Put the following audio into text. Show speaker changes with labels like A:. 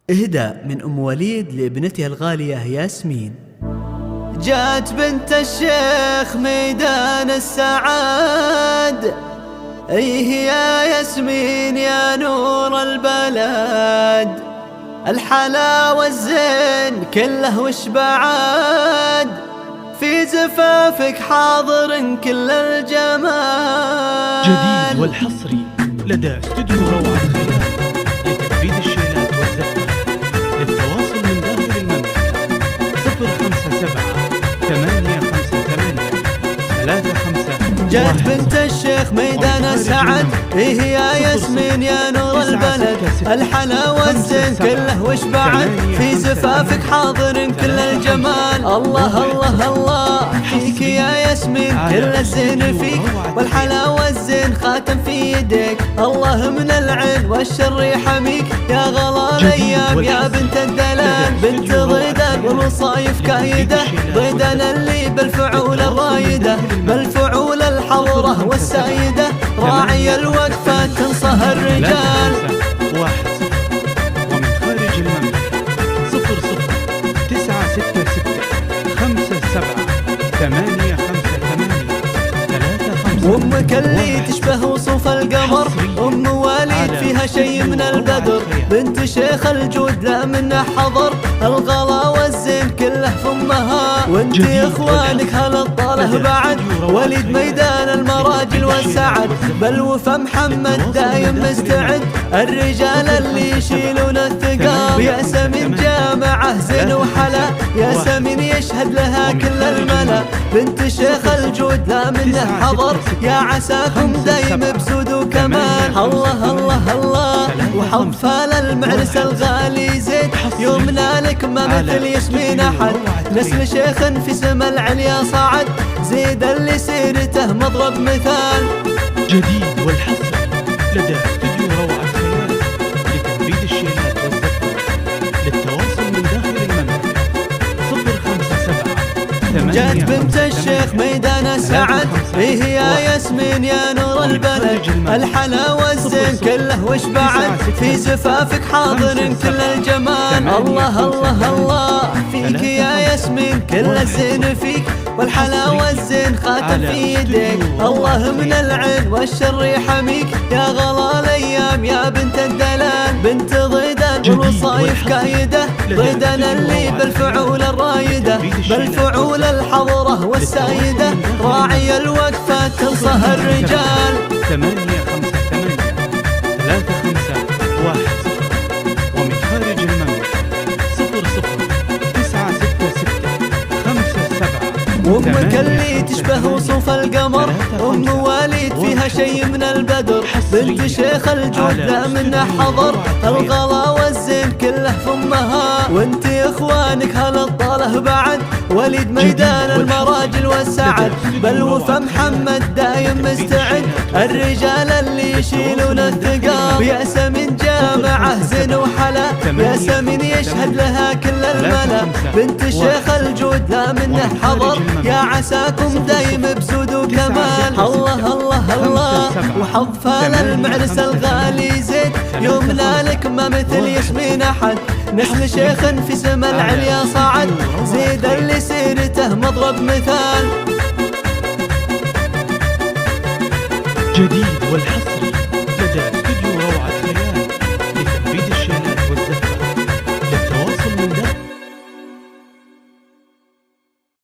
A: إهداء من أم وليد لابنتها الغالية ياسمين.
B: جات بنت الشيخ ميدان السعاد، ايه يا ياسمين يا نور البلد، الحلا والزين كله وش بعاد، في زفافك حاضر كل الجمال.
C: جديد والحصري لدى استوديو روعة خيال لتنفيذ الشيلات والزفة. للتواصل من داخل المملكة 057 858
B: جات بنت الشيخ ميدان السعد، ايه يا ياسمين يا نور البلد، الحلا والزين كله وش بعد، في زفافك حاضر كل الجمال. الله الله الله فيك يا ياسمين كل الزين فيك، والحلا والزين خاتم في يديك، الله من العين والشر يحميك، يا غلا الايام يا بنت الدلال، بنت ضيدان والوصايف كايده، ضيدان اللي بالفعول الرايده، بالفعول الحضره والسايده، راعي الوقفه تنصه الرجال.
C: 1 ومن خارج المملكة 00966 57 858 35.
B: أمك اللي تشبه وصوف القمر، أم وليد فيها شي من البدر، بنت شيخ الجود لا منه حضر، الغلا والزين كله فمها، وانت اخوانك هل الطاله بعد، وليد ميدان المراجل والسعد، بل وفا محمد دايم مستعد، الرجال اللي يشيلون الثقاب، ياسمين جامعه زين وحلا، ياسمين يشهد لها كل الملا، بنت شيخ الجود لا منه حضر، يا عساكم دايم بسود وكمال. الله الله الله وحظ فال المعرس الغالي زين، يومنا لك ما مثل ياسمين احد، نسل شيخ في سما العليا صعد، زيد اللي سيرته مضرب مثال.
C: جديد والحصري لدى استوديو روعة خيال لتنفيذ الشيلات والزفة. للتواصل من داخل المملكة 057
B: جات بنت الشيخ ميدان السعد، ايه يا ياسمين يا نور البلد، الحلا والزين كله وش بعد، في زفافك حاضر كل الجمال. الله الله الله فيك يا ياسمين كل الزين فيك، والحلا والزين خاتم في يديك، الله من العين والشر يحميك، يا غلا الايام يا بنت الدلال، بنت ضيدان والوصايف كايده، ضيدان اللي بالفعول الرايده، بالفعول الحضره والسايده، راعي الوقفه تنصه الرجال.
C: 858 3510 ومن خارج المملكة 00966 57.
B: أمك اللي تشبه وصوف القمر، أم وليد فيها شي من البدر، بنت شيخ الجود لا منه حضر، الغلا والزين كله فمها، وانت اخوانك هل الطاله بعد، وليد ميدان المراجل والسعد، بل وفا محمد دايم مستعد، الرجال اللي يشيلون الثقاب، ياسمين جامعه زين وحلا، ياسمين يشهد لها كل الملا، بنت شيخ الجود لا منه حضر، يا عساكم دايم بسود وكمال. الله الله الله وحظ فال المعرس الغالي زين، يومنا لك ما مثل ياسمين احد، نسل شيخ في سما العليا صعد، زيد اللي سيرته مضرب مثال.
C: جديد والحصري